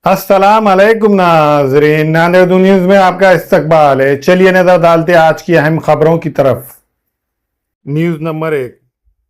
अस्सलाम अलैकुम नाजरीन, नांदेड़ न्यूज़ में आपका इस्तकबाल है। चलिए नजर डालते हैं आज की अहम खबरों की तरफ। News number 1।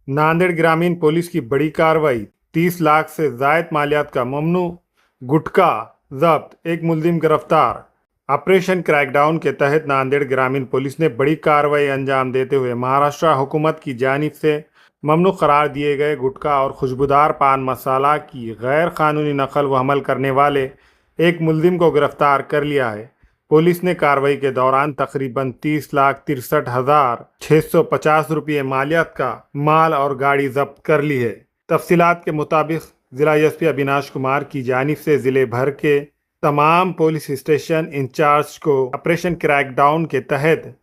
नांदेड़ ग्रामीण पुलिस की बड़ी कार्रवाई, 30 लाख से जायद मालियात का ममनू गुटखा जब्त, एक मुलजिम गिरफ्तार। ऑपरेशन क्रैकडाउन के तहत नांदेड़ ग्रामीण पुलिस ने बड़ी कार्रवाई अंजाम देते हुए महाराष्ट्र हुकूमत की जानिब से ममनू करार दिए गए गुटखा और खुशबूदार पान मसाला की गैर कानूनी नकल व हमल करने वाले एक मुलजिम को गिरफ्तार कर लिया है। पुलिस ने कार्रवाई के दौरान तकरीबन 30,63,650 रुपये मालियत का माल और गाड़ी जब्त कर ली है। तफसीलात के मुताबिक जिला एसपी अविनाश कुमार की जानिब से जिले भर के तमाम पुलिस स्टेशन इंचार्ज को ऑपरेशन क्रैकडाउन के तहत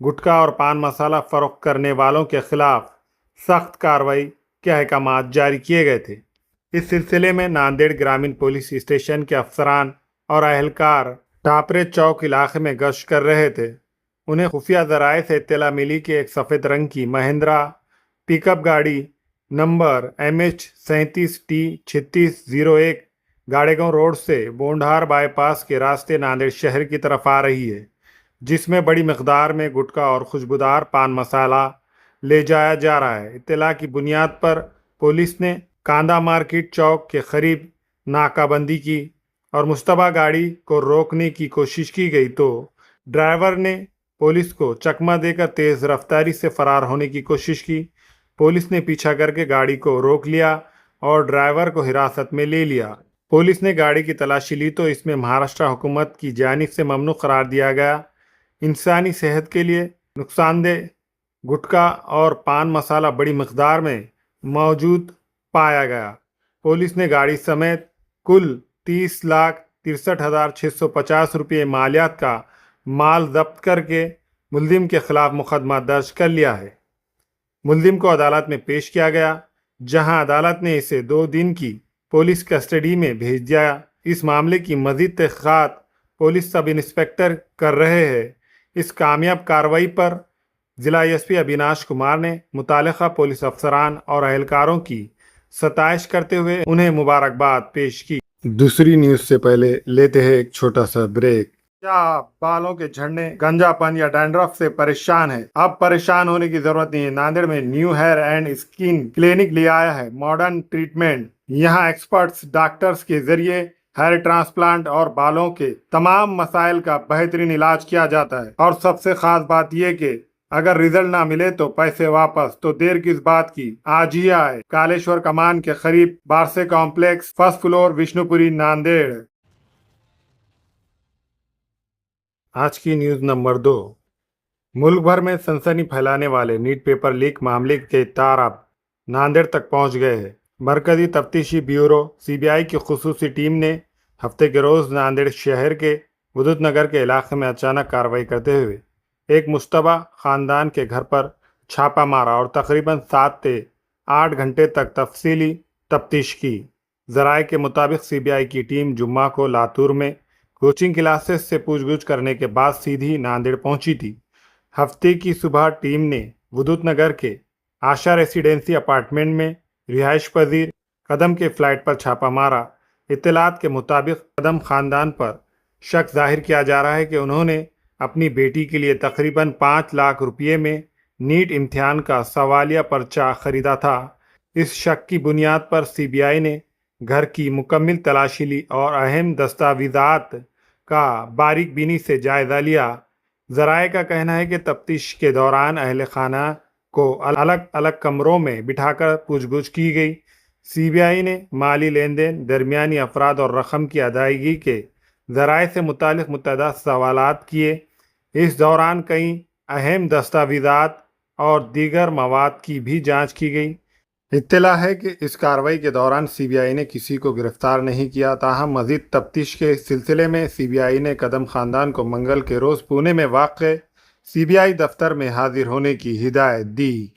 गुटखा और पान मसाला फरोख्त करने वालों के खिलाफ सख्त कार्रवाई के अहकाम जारी किए गए थे। इस सिलसिले में नांदेड़ ग्रामीण पुलिस स्टेशन के अफसरान और अहलकार टापरे चौक इलाके में गश्त कर रहे थे। उन्हें खुफिया ज़राए से इत्तला मिली कि एक सफ़ेद रंग की महिंद्रा पिकअप गाड़ी नंबर MH37T3601 गाड़ेगांव रोड से बोंढार बाईपास के रास्ते नांदेड़ शहर की तरफ आ रही है, जिसमें बड़ी मकदार में गुटखा और खुशबूदार पान मसाला ले जाया जा रहा है। इत्तला की बुनियाद पर पुलिस ने कांदा मार्केट चौक के करीब नाकाबंदी की और मुश्तबा गाड़ी को रोकने की कोशिश की गई तो ड्राइवर ने पुलिस को चकमा देकर तेज़ रफ्तारी से फरार होने की कोशिश की। पुलिस ने पीछा करके गाड़ी को रोक लिया और ड्राइवर को हिरासत में ले लिया। पुलिस ने गाड़ी की तलाशी ली तो इसमें महाराष्ट्र हुकूमत की जानिब से ममनू करार दिया गया इंसानी सेहत के लिए नुकसानदेह गुटखा और पान मसाला बड़ी मकदार में मौजूद पाया गया। पुलिस ने गाड़ी समेत कुल 30,63,650 रुपये मालियात का माल जब्त करके मुलजिम के खिलाफ मुकदमा दर्ज कर लिया है। मुलजिम को अदालत में पेश किया गया, जहां अदालत ने इसे 2 दिन की पुलिस कस्टडी में भेज दिया। इस मामले की मज़ीद तहक़ीक़ात पुलिस सब इंस्पेक्टर कर रहे हैं। इस कामयाब कार्रवाई पर जिला एसपी अविनाश कुमार ने मुतालिका पुलिस अफसरान और अहलकारों की सताइश करते हुए उन्हें मुबारकबाद पेश की। दूसरी न्यूज़ से पहले लेते हैं एक छोटा सा ब्रेक। क्या आप बालों के झड़ने, गंजापन या डैंड्रफ से परेशान हैं? अब परेशान होने की जरूरत नहीं है। नांदेड़ में new hair and skin clinic ले आया है मॉडर्न ट्रीटमेंट। यहाँ एक्सपर्ट्स डॉक्टर्स के जरिए हेयर ट्रांसप्लांट और बालों के तमाम मसाइल का बेहतरीन इलाज किया जाता है। और सबसे खास बात यह कि अगर रिजल्ट ना मिले तो पैसे वापस। तो देर किस बात की, आज ही आए। कालेश्वर कमान के करीब बारसे complex, first floor, Vishnupuri, Nanded. आज की न्यूज़ नंबर 2। मुल्क भर में सनसनी फैलाने वाले नीट पेपर लीक मामले के तार अब नांदेड़ तक पहुंच गए हैं। मरकजी तफ्तीशी ब्यूरो सीबीआई की खुसूसी टीम ने हफ्ते के रोज़ नांदेड़ शहर के विद्युत नगर के इलाके में अचानक कार्रवाई करते हुए एक मुश्तबा ख़ानदान के घर पर छापा मारा और तकरीबन 7 से 8 घंटे तक तफसीली तफ्तीश की। ज़राए के मुताबिक सीबीआई की टीम जुम्मा को लातूर में कोचिंग क्लासेस से पूछगछ करने के बाद सीधी नांदेड़ पहुंची थी। हफ्ते की सुबह टीम ने विद्युत नगर के आशा रेसिडेंसी अपार्टमेंट में रिहाइश पजीर कदम के फ्लैट पर छापा मारा। इत्तलात के मुताबिक कदम ख़ानदान पर शक जाहिर किया जा रहा है कि उन्होंने अपनी बेटी के लिए तकरीबन 5 लाख रुपये में नीट इम्तिहान का सवालिया पर्चा खरीदा था। इस शक की बुनियाद पर सीबीआई ने घर की मुकम्मल तलाशी ली और अहम दस्तावेज़ात का बारीक बीनी से जायज़ा लिया। ज़राए का कहना है कि तफ्तीश के दौरान अहल खाना को अलग अलग कमरों में बिठाकर पूछगछ की गई। सीबीआई ने माली लेन देन, दरमियानी अफराद और रकम की अदायगी के ज़राए से मुतालिक मुतअद्दिद सवालात किए। इस दौरान कई अहम दस्तावेज़ात और दीगर मवाद की भी जांच की गई। इत्तला है कि इस कार्रवाई के दौरान सीबीआई ने किसी को गिरफ्तार नहीं किया। ताहम मज़ीद तफ्तीश के सिलसिले में सीबीआई ने कदम ख़ानदान को मंगल के रोज़ पुणे में वाक़ सीबीआई दफ्तर में हाजिर होने की हिदायत दी।